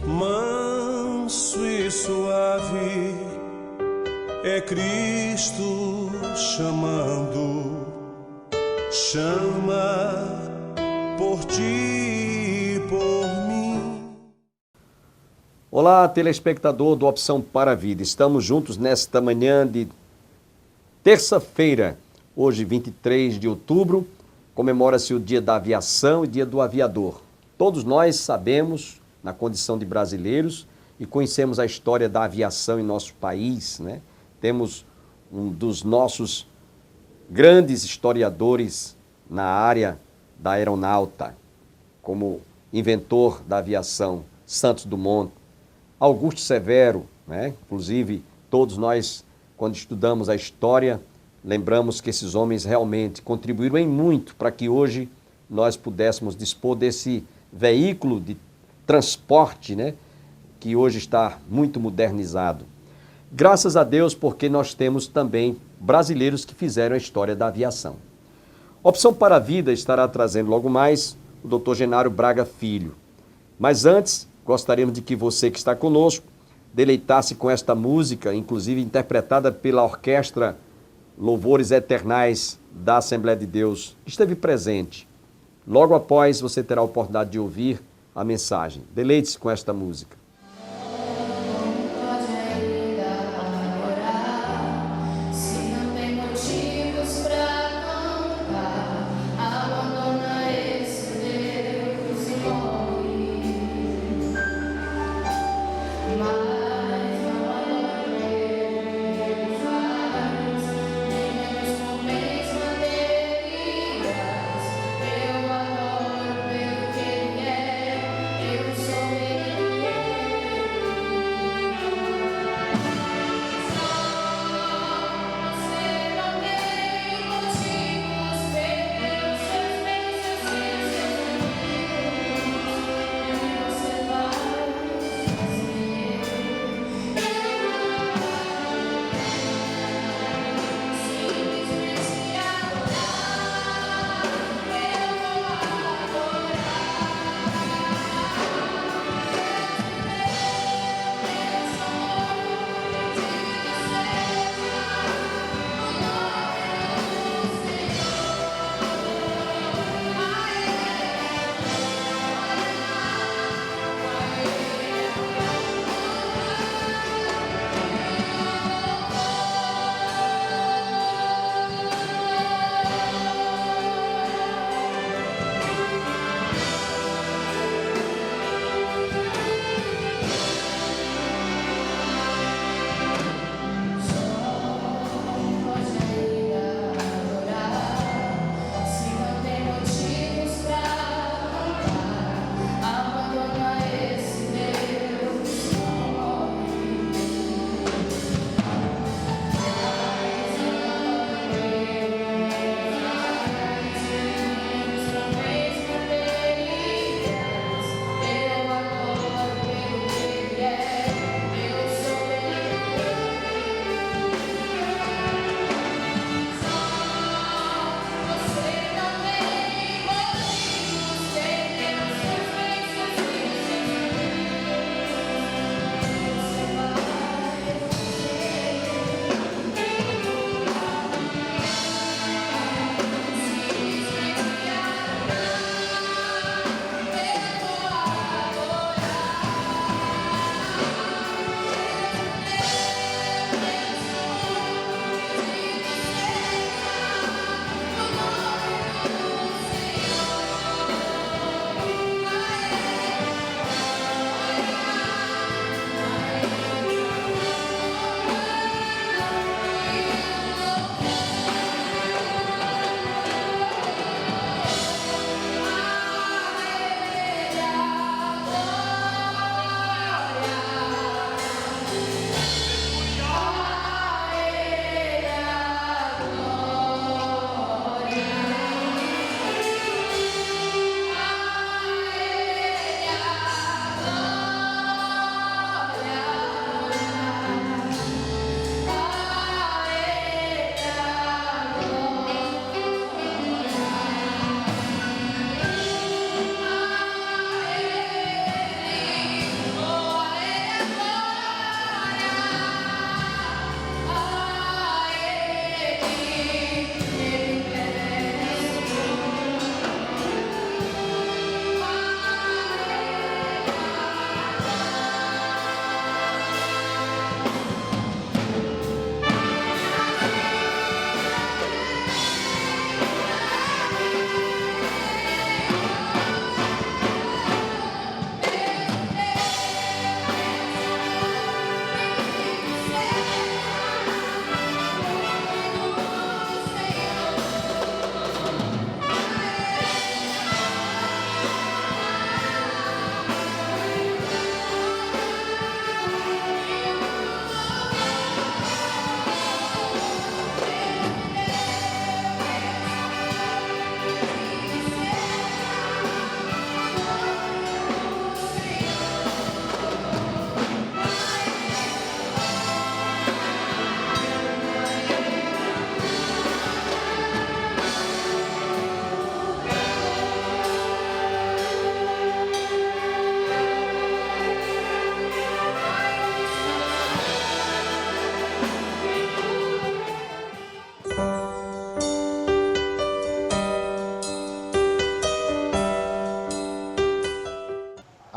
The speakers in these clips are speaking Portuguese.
Manso e suave é Cristo chamando, chama por ti e por mim. Olá, telespectador do Opção para a Vida. Estamos juntos nesta manhã de terça-feira, hoje 23 de outubro, comemora-se o Dia da Aviação e Dia do Aviador. Todos nós sabemos, na condição de brasileiros, e conhecemos a história da aviação em nosso país, né? Temos um dos nossos grandes historiadores na área da aeronáutica, como inventor da aviação, Santos Dumont, Augusto Severo, né? Inclusive, todos nós, quando estudamos a história, lembramos que esses homens realmente contribuíram em muito para que hoje nós pudéssemos dispor desse veículo de transporte, né? Que hoje está muito modernizado. Graças a Deus, porque nós temos também brasileiros que fizeram a história da aviação. Opção para a Vida estará trazendo logo mais o Dr. Genário Braga Filho. Mas antes, gostaríamos de que você que está conosco deleitasse com esta música, inclusive interpretada pela Orquestra Louvores Eternais da Assembleia de Deus, que esteve presente. Logo após, você terá a oportunidade de ouvir a mensagem. Deleite-se com esta música.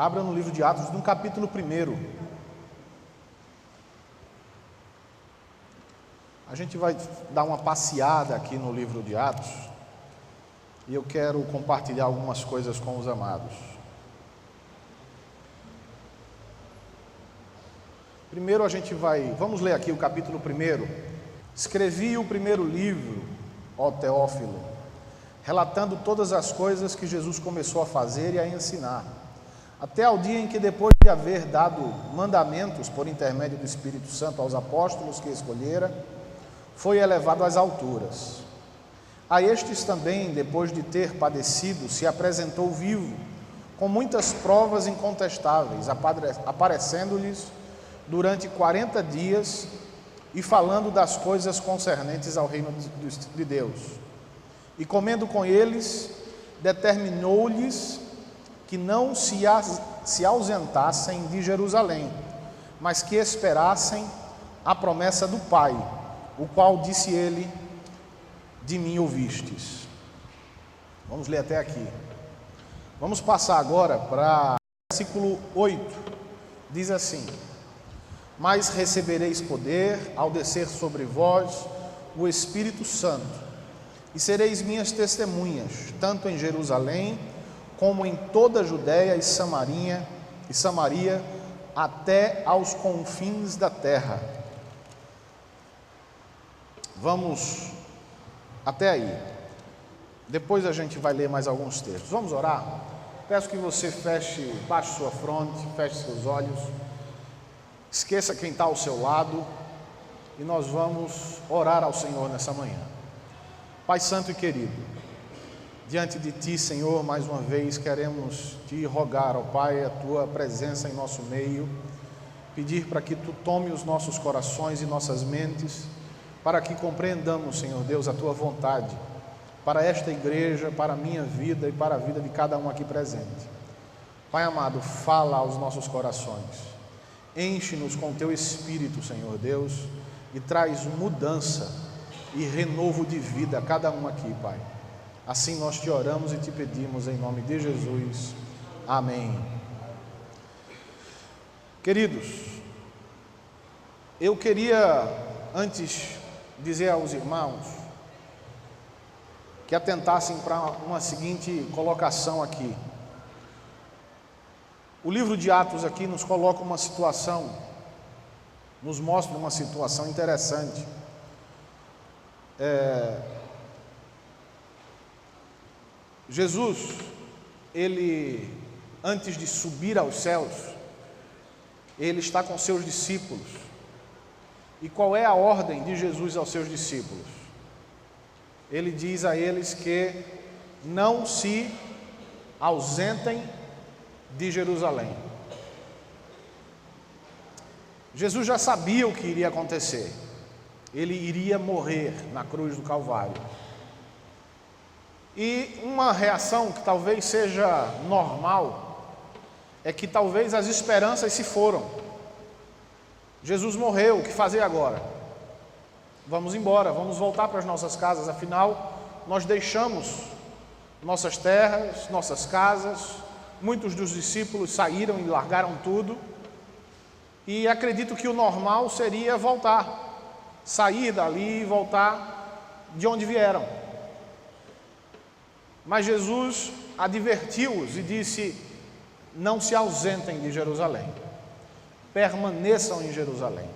Abra no livro de Atos, no capítulo 1. A gente vai dar uma passeada aqui no livro de Atos e eu quero compartilhar algumas coisas com os amados. Primeiro vamos ler aqui o capítulo 1. Escrevi o primeiro livro, ó Teófilo, relatando todas as coisas que Jesus começou a fazer e a ensinar, até ao dia em que, depois de haver dado mandamentos por intermédio do Espírito Santo aos apóstolos que escolhera, foi elevado às alturas. A estes também, depois de ter padecido, se apresentou vivo, com muitas provas incontestáveis, aparecendo-lhes durante 40 dias e falando das coisas concernentes ao reino de Deus. E comendo com eles, determinou-lhes que não se ausentassem de Jerusalém, mas que esperassem a promessa do Pai, o qual disse ele: de mim ouvistes. Vamos ler até aqui. Vamos passar agora para o versículo 8. Diz assim: mas recebereis poder ao descer sobre vós o Espírito Santo, e sereis minhas testemunhas, tanto em Jerusalém, como em toda a Judéia e Samaria, até aos confins da terra. Vamos até aí. Depois a gente vai ler mais alguns textos. Vamos orar? Peço que você baixe sua fronte, feche seus olhos, esqueça quem está ao seu lado e nós vamos orar ao Senhor nessa manhã. Pai santo e querido, diante de Ti, Senhor, mais uma vez queremos Te rogar, ó Pai, a Tua presença em nosso meio, pedir para que Tu tome os nossos corações e nossas mentes, para que compreendamos, Senhor Deus, a Tua vontade, para esta igreja, para a minha vida e para a vida de cada um aqui presente. Pai amado, fala aos nossos corações, enche-nos com Teu Espírito, Senhor Deus, e traz mudança e renovo de vida a cada um aqui, Pai. Assim nós Te oramos e Te pedimos em nome de Jesus. Amém. Queridos, eu queria antes dizer aos irmãos que atentassem para uma seguinte colocação aqui. O livro de Atos aqui nos coloca uma situação, nos mostra uma situação interessante. Jesus, ele, antes de subir aos céus, ele está com seus discípulos. E qual é a ordem de Jesus aos seus discípulos? Ele diz a eles que não se ausentem de Jerusalém. Jesus já sabia o que iria acontecer. Ele iria morrer na cruz do Calvário. E uma reação que talvez seja normal é que talvez as esperanças se foram. Jesus morreu, o que fazer agora? Vamos embora, vamos voltar para as nossas casas, afinal, nós deixamos nossas terras, nossas casas, muitos dos discípulos saíram e largaram tudo, e acredito que o normal seria voltar, sair dali e voltar de onde vieram. Mas Jesus advertiu-os e disse: não se ausentem de Jerusalém, permaneçam em Jerusalém.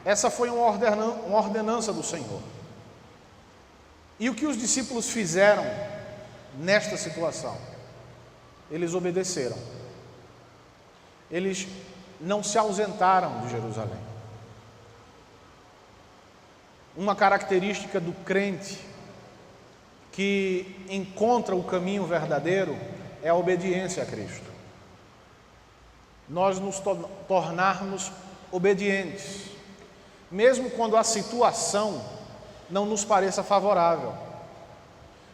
Essa foi uma ordenança do Senhor. E o que os discípulos fizeram nesta situação? Eles obedeceram. Eles não se ausentaram de Jerusalém. Uma característica do crente que encontra o caminho verdadeiro é a obediência a Cristo. Nós nos tornarmos obedientes, mesmo quando a situação não nos pareça favorável,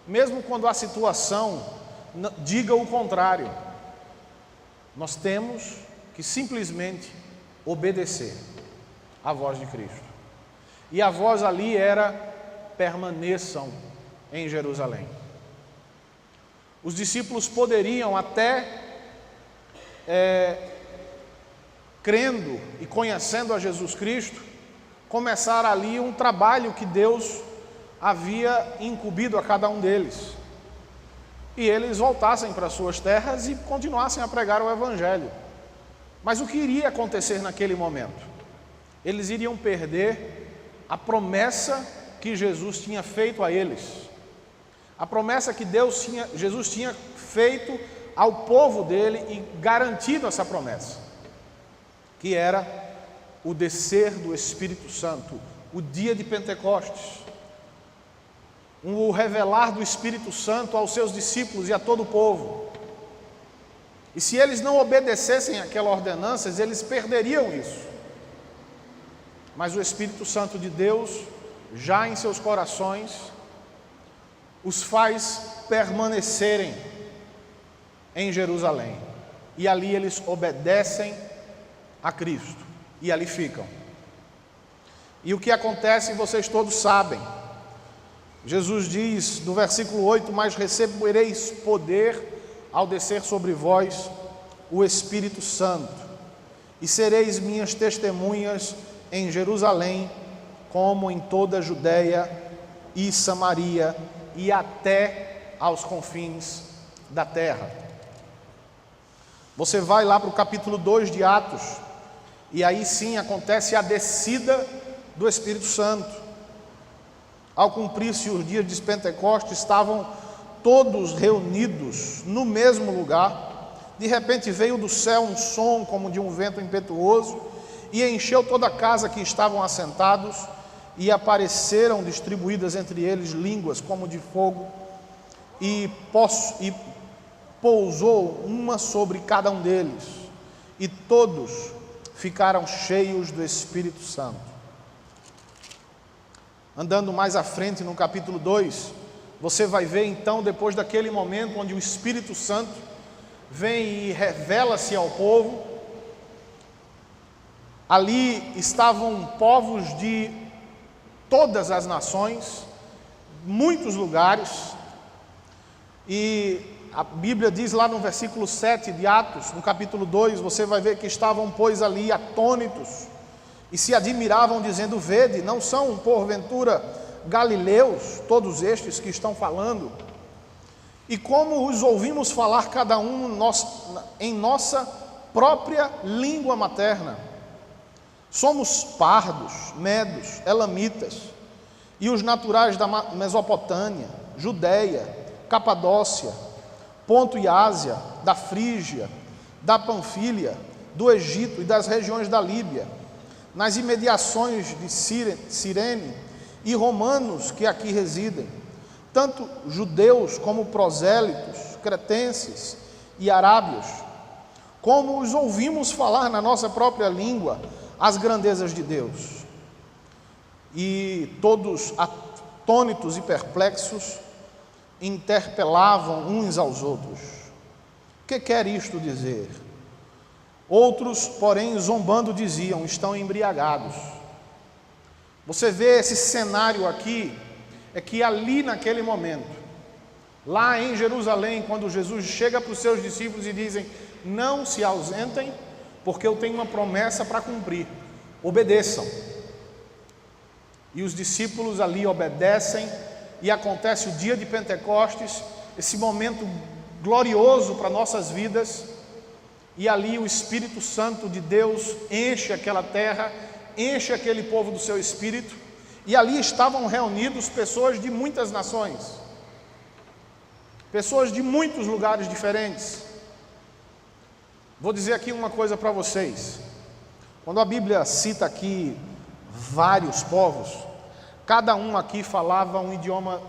mesmo quando a situação diga o contrário, nós temos que simplesmente obedecer à voz de Cristo. E a voz ali era: permaneçam em Jerusalém. Os discípulos poderiam até crendo e conhecendo a Jesus Cristo, começar ali um trabalho que Deus havia incumbido a cada um deles. E eles voltassem para suas terras e continuassem a pregar o Evangelho. Mas o que iria acontecer naquele momento? Eles iriam perder a promessa que Jesus tinha feito a eles. A promessa que Jesus tinha feito ao povo dele e garantido essa promessa, que era o descer do Espírito Santo, o dia de Pentecostes, o revelar do Espírito Santo aos seus discípulos e a todo o povo. E se eles não obedecessem àquela ordenança, eles perderiam isso. Mas o Espírito Santo de Deus, já em seus corações, os faz permanecerem em Jerusalém. E ali eles obedecem a Cristo. E ali ficam. E o que acontece, vocês todos sabem. Jesus diz no versículo 8: mas recebereis poder ao descer sobre vós o Espírito Santo, e sereis minhas testemunhas em Jerusalém, como em toda a Judéia e Samaria, e até aos confins da terra. Você vai lá para o capítulo 2 de Atos, e aí sim acontece a descida do Espírito Santo. Ao cumprir-se os dias de Pentecostes, estavam todos reunidos no mesmo lugar. De repente veio do céu um som como de um vento impetuoso e encheu toda a casa que estavam assentados, e apareceram distribuídas entre eles línguas como de fogo, e pousou uma sobre cada um deles, e todos ficaram cheios do Espírito Santo. Andando mais à frente no capítulo 2, você vai ver então, depois daquele momento onde o Espírito Santo vem e revela-se ao povo, ali estavam povos de todas as nações, muitos lugares, e a Bíblia diz lá no versículo 7 de Atos, no capítulo 2, você vai ver que estavam, pois, ali atônitos, e se admiravam, dizendo: vede, não são porventura galileus todos estes que estão falando? E como os ouvimos falar cada um em nossa própria língua materna? Somos pardos, medos, elamitas, e os naturais da Mesopotâmia, Judéia, Capadócia, Ponto e Ásia, da Frígia, da Panfília, do Egito e das regiões da Líbia, nas imediações de Cirene, e romanos que aqui residem, tanto judeus como prosélitos, cretenses e arábios, como os ouvimos falar na nossa própria língua as grandezas de Deus. E todos, atônitos e perplexos, interpelavam uns aos outros: que quer isto dizer? Outros, porém, zombando, diziam: estão embriagados. Você vê esse cenário aqui, é que ali naquele momento, lá em Jerusalém, quando Jesus chega para os seus discípulos e dizem: não se ausentem, porque eu tenho uma promessa para cumprir, obedeçam. E os discípulos ali obedecem, e acontece o dia de Pentecostes, esse momento glorioso para nossas vidas, e ali o Espírito Santo de Deus enche aquela terra, enche aquele povo do seu Espírito, e ali estavam reunidos pessoas de muitas nações, pessoas de muitos lugares diferentes. Vou dizer aqui uma coisa para vocês: quando a Bíblia cita aqui vários povos, cada um aqui falava um idioma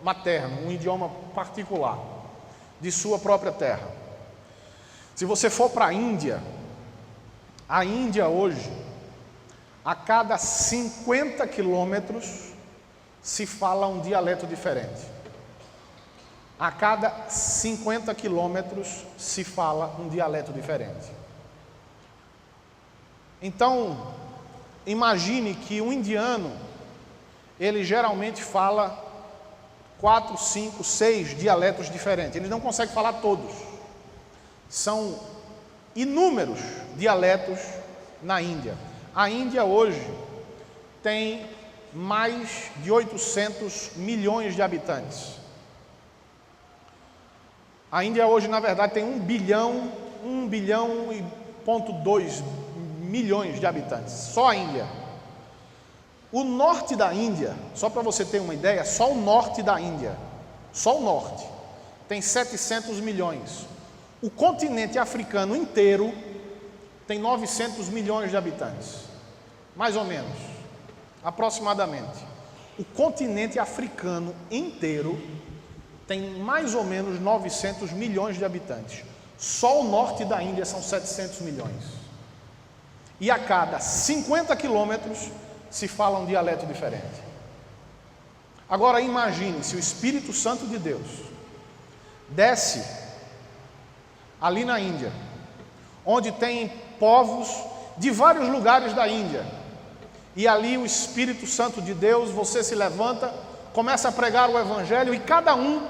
materno, um idioma particular, de sua própria terra. Se você for para a Índia hoje, a cada 50 quilômetros se fala um dialeto diferente. A cada 50 quilômetros se fala um dialeto diferente. Então, imagine que um indiano, ele geralmente fala 4, 5, 6 dialetos diferentes. Ele não consegue falar todos. São inúmeros dialetos na Índia. A Índia hoje tem mais de 800 milhões de habitantes. A Índia hoje, na verdade, tem 1 bilhão e 2 milhões de habitantes, só a Índia. O norte da Índia, só para você ter uma ideia, só o norte da Índia, só o norte, tem 700 milhões. O continente africano inteiro tem 900 milhões de habitantes, mais ou menos, aproximadamente. O continente africano inteiro tem mais ou menos 900 milhões de habitantes. Só o norte da Índia são 700 milhões. E a cada 50 quilômetros se fala um dialeto diferente. Agora imagine se o Espírito Santo de Deus desce ali na Índia, onde tem povos de vários lugares da Índia, e ali o Espírito Santo de Deus, você se levanta, começa a pregar o Evangelho, e cada um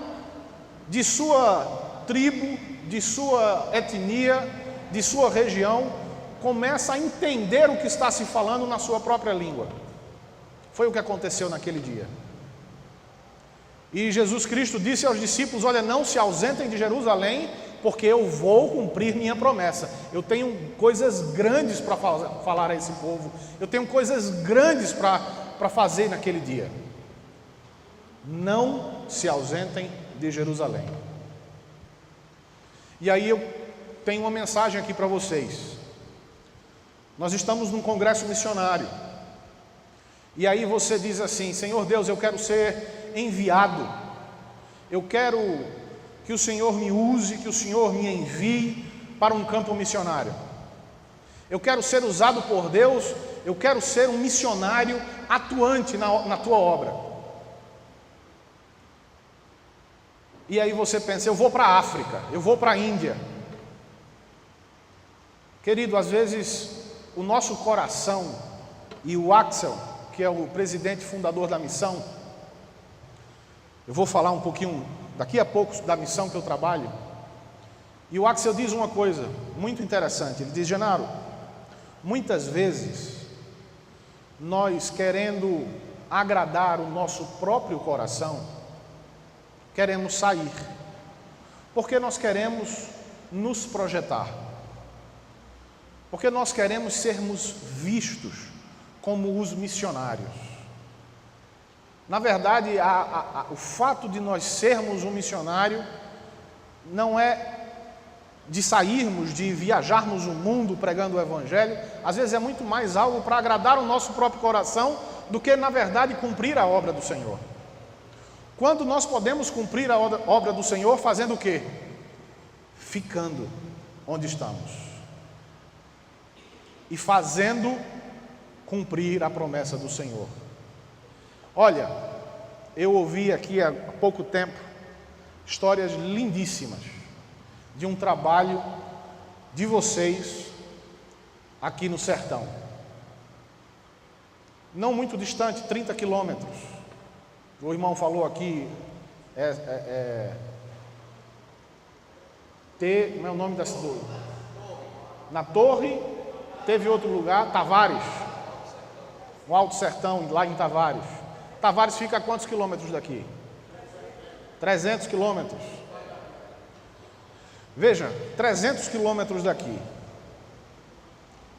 de sua tribo, de sua etnia, de sua região, começa a entender o que está se falando na sua própria língua. Foi o que aconteceu naquele dia. E Jesus Cristo disse aos discípulos: olha, não se ausentem de Jerusalém, porque eu vou cumprir minha promessa. Eu tenho coisas grandes para falar a esse povo. Eu tenho coisas grandes para fazer naquele dia. Não se ausentem de Jerusalém. E aí eu tenho uma mensagem aqui para vocês. Nós estamos num congresso missionário. E aí você diz assim: Senhor Deus, eu quero ser enviado. Eu quero que o Senhor me use, que o Senhor me envie para um campo missionário. Eu quero ser usado por Deus, eu quero ser um missionário atuante na tua obra. E aí você pensa: eu vou para a África, eu vou para a Índia. Querido, às vezes o nosso coração, e o Axel, que é o presidente fundador da missão, eu vou falar um pouquinho daqui a pouco da missão que eu trabalho, e o Axel diz uma coisa muito interessante. Ele diz: Genaro, muitas vezes nós, querendo agradar o nosso próprio coração, queremos sair, porque nós queremos nos projetar, porque nós queremos sermos vistos como os missionários. Na verdade, o fato de nós sermos um missionário não é de sairmos, de viajarmos o mundo pregando o Evangelho. Às vezes é muito mais algo para agradar o nosso próprio coração do que, na verdade, cumprir a obra do Senhor. Quando nós podemos cumprir a obra do Senhor fazendo o quê? Ficando onde estamos e fazendo cumprir a promessa do Senhor. Olha, eu ouvi aqui há pouco tempo histórias lindíssimas de um trabalho de vocês aqui no sertão, não muito distante, 30 quilômetros. O irmão falou aqui, como é o nome da cidade? Na Torre, teve outro lugar, Tavares, o Alto Sertão, lá em Tavares. Tavares fica a quantos quilômetros daqui? 300 quilômetros. Veja, 300 quilômetros daqui.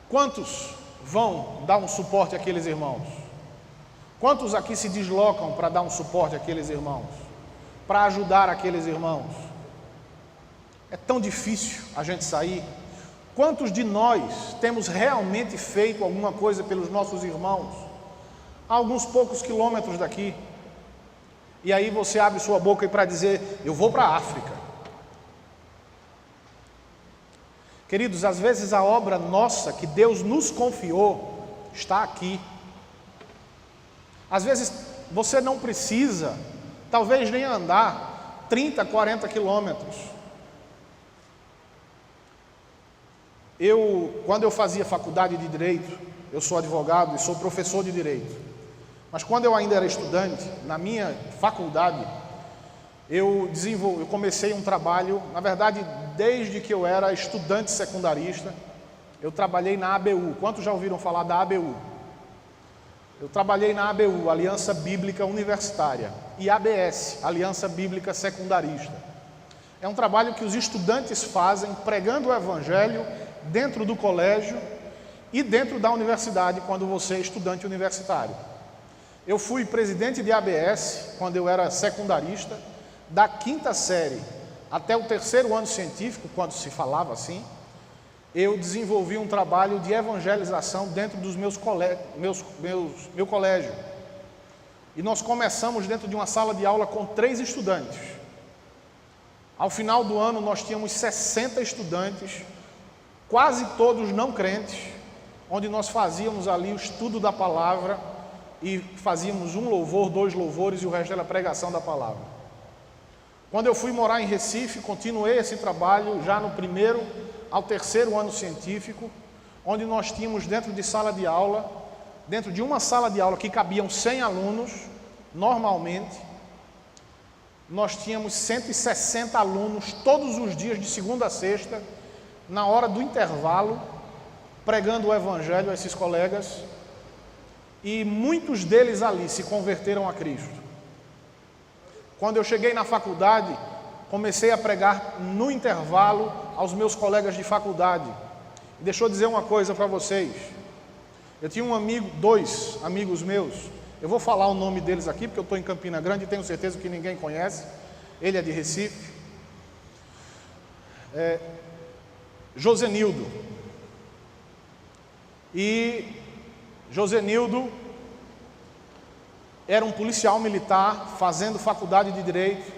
Quantos vão dar um suporte àqueles irmãos? Quantos aqui se deslocam para dar um suporte àqueles irmãos? Para ajudar aqueles irmãos? É tão difícil a gente sair. Quantos de nós temos realmente feito alguma coisa pelos nossos irmãos? A alguns poucos quilômetros daqui. E aí você abre sua boca para dizer: eu vou para a África. Queridos, às vezes a obra nossa que Deus nos confiou está aqui. Às vezes você não precisa, talvez nem andar 30, 40 quilômetros. Quando eu fazia faculdade de Direito, eu sou advogado e sou professor de Direito, mas quando eu ainda era estudante, na minha faculdade, eu comecei um trabalho, na verdade, desde que eu era estudante secundarista, eu trabalhei na ABU. Quantos já ouviram falar da ABU? Eu trabalhei na ABU, Aliança Bíblica Universitária, e ABS, Aliança Bíblica Secundarista. É um trabalho que os estudantes fazem pregando o Evangelho dentro do colégio e dentro da universidade, quando você é estudante universitário. Eu fui presidente de ABS quando eu era secundarista, da 5ª série até o 3º ano científico, quando se falava assim. Eu desenvolvi um trabalho de evangelização dentro dos meu colégio. E nós começamos dentro de uma sala de aula com 3 estudantes. Ao final do ano nós tínhamos 60 estudantes, quase todos não crentes, onde nós fazíamos ali o estudo da palavra e fazíamos um louvor, 2 louvores e o resto era pregação da palavra. Quando eu fui morar em Recife, continuei esse trabalho já no 1º ao 3º ano científico, onde nós tínhamos dentro de sala de aula, dentro de uma sala de aula que cabiam 100 alunos, normalmente, nós tínhamos 160 alunos todos os dias, de segunda a sexta, na hora do intervalo, pregando o Evangelho a esses colegas, e muitos deles ali se converteram a Cristo. Quando eu cheguei na faculdade, comecei a pregar no intervalo aos meus colegas de faculdade. E deixa eu dizer uma coisa para vocês. Eu tinha um amigo, 2 amigos meus, eu vou falar o nome deles aqui, porque eu estou em Campina Grande e tenho certeza que ninguém conhece. Ele é de Recife. Josenildo. E Josenildo era um policial militar fazendo faculdade de Direito,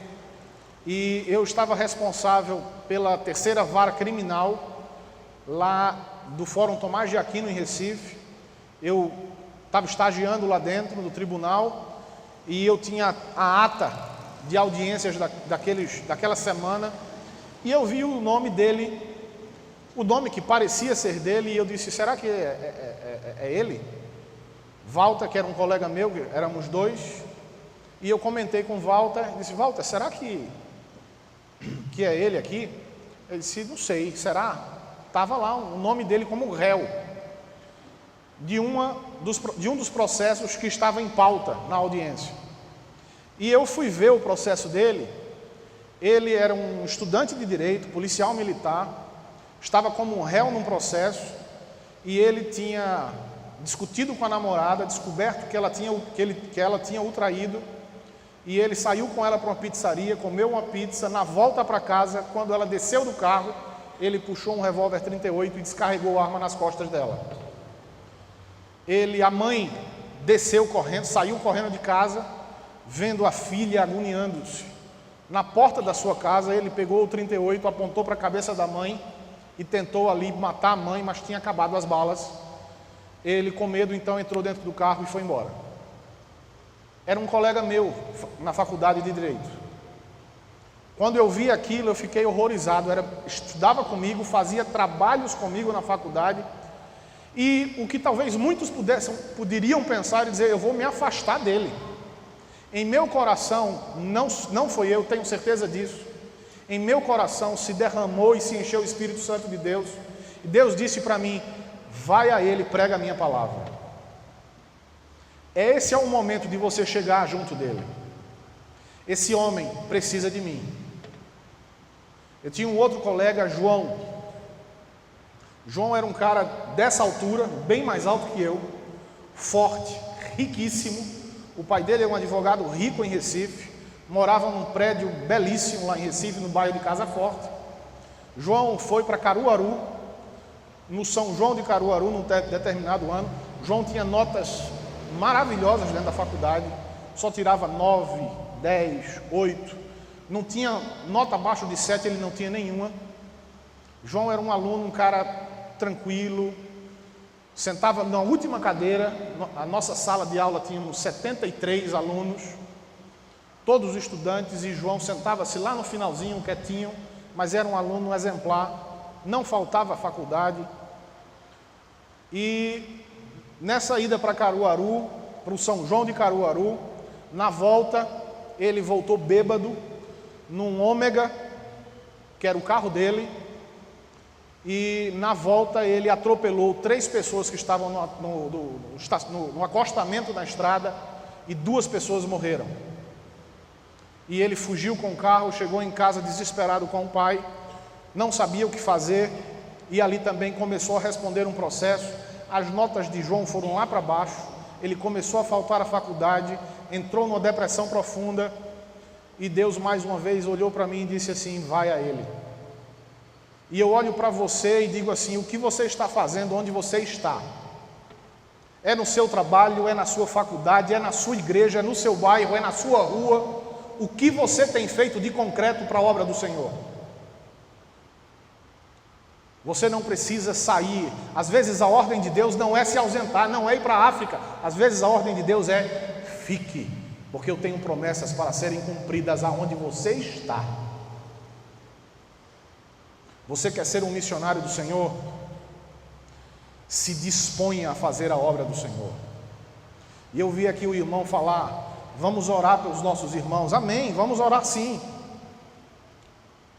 e eu estava responsável pela 3ª vara criminal lá do Fórum Tomás de Aquino, em Recife. Eu estava estagiando lá dentro do tribunal e eu tinha a ata de audiências daquela semana, e eu vi o nome dele, o nome que parecia ser dele, e eu disse: será que é ele? Walter, que era um colega meu, éramos 2, e eu comentei com o Walter, disse: Walter, será que é ele aqui? Ele disse: não sei, será? Estava lá o nome dele como réu de um dos processos que estava em pauta na audiência. E eu fui ver o processo dele. Ele era um estudante de direito, policial militar, estava como um réu num processo, e ele tinha discutido com a namorada, descoberto que ela tinha o traído, e ele saiu com ela para uma pizzaria, comeu uma pizza. Na volta para casa, quando ela desceu do carro, ele puxou um revólver 38 e descarregou a arma nas costas dela. A mãe desceu correndo, saiu correndo de casa, vendo a filha agoniando-se. Na porta da sua casa, ele pegou o 38, apontou para a cabeça da mãe e tentou ali matar a mãe, mas tinha acabado as balas. Ele, com medo, então entrou dentro do carro e foi embora. Era um colega meu na faculdade de Direito. Quando eu vi aquilo, eu fiquei horrorizado. Estudava comigo, fazia trabalhos comigo na faculdade, e o que talvez muitos poderiam pensar e dizer: eu vou me afastar dele. Em meu coração, não foi eu, tenho certeza disso, em meu coração se derramou e se encheu o Espírito Santo de Deus, e Deus disse para mim: vai a ele, prega a minha palavra. Esse é o momento de você chegar junto dele. Esse homem precisa de mim. Eu tinha um outro colega, João. João era um cara dessa altura, bem mais alto que eu, forte, riquíssimo. O pai dele é um advogado rico em Recife, morava num prédio belíssimo lá em Recife, no bairro de Casa Forte. João foi para Caruaru, no São João de Caruaru, num determinado ano. João tinha notas maravilhosas dentro da faculdade, só tirava 9, 10, 8, não tinha nota abaixo de 7, ele não tinha nenhuma. João era um aluno, um cara tranquilo, sentava na última cadeira. A nossa sala de aula tínhamos 73 alunos, todos estudantes, e João sentava-se lá no finalzinho, quietinho, mas era um aluno exemplar, não faltava à faculdade. E nessa ida para Caruaru, para o São João de Caruaru, na volta, ele voltou bêbado, num Ômega, que era o carro dele, e na volta ele atropelou 3 pessoas que estavam no acostamento da estrada e 2 pessoas morreram. E ele fugiu com o carro, chegou em casa desesperado com o pai, não sabia o que fazer, e ali também começou a responder um processo. As notas de João foram lá para baixo, ele começou a faltar à faculdade, entrou numa depressão profunda, e Deus mais uma vez olhou para mim e disse assim: vai a ele. E eu olho para você e digo assim: o que você está fazendo onde você está? É no seu trabalho, é na sua faculdade, é na sua igreja, é no seu bairro, é na sua rua. O que você tem feito de concreto para a obra do Senhor? Você não precisa sair. Às vezes a ordem de Deus não é se ausentar, não é ir para a África. Às vezes a ordem de Deus é: fique, porque eu tenho promessas para serem cumpridas aonde você está. Você quer ser um missionário do Senhor? Se disponha a fazer a obra do Senhor. E eu vi aqui o irmão falar: vamos orar pelos nossos irmãos. Amém, vamos orar sim.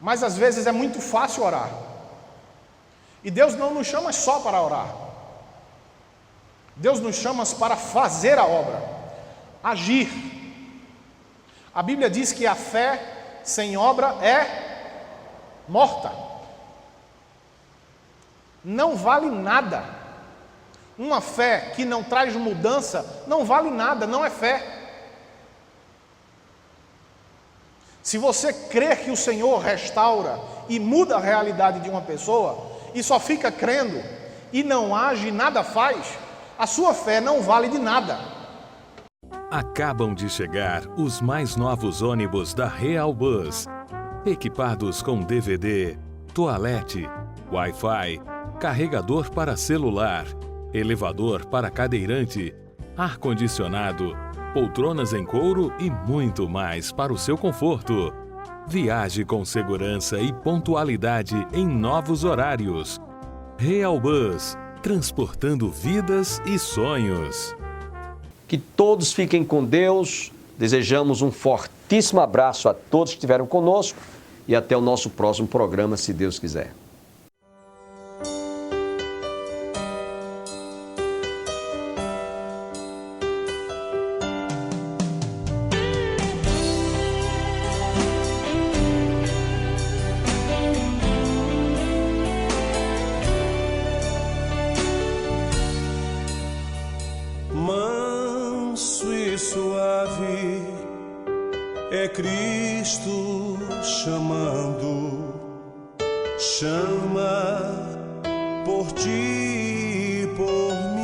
Mas às vezes é muito fácil orar. E Deus não nos chama só para orar. Deus nos chama para fazer a obra, agir. A Bíblia diz que a fé sem obra é morta. Não vale nada. Uma fé que não traz mudança não vale nada, não é fé. Se você crer que o Senhor restaura e muda a realidade de uma pessoa, e só fica crendo, e não age, nada faz, a sua fé não vale de nada. Acabam de chegar os mais novos ônibus da Real Bus, equipados com DVD, toalete, Wi-Fi, carregador para celular, elevador para cadeirante, ar-condicionado, poltronas em couro e muito mais para o seu conforto. Viaje com segurança e pontualidade em novos horários. Real Bus, transportando vidas e sonhos. Que todos fiquem com Deus. Desejamos um fortíssimo abraço a todos que estiveram conosco e até o nosso próximo programa, se Deus quiser. Manso e suave é Cristo chamando, chama por ti e por mim.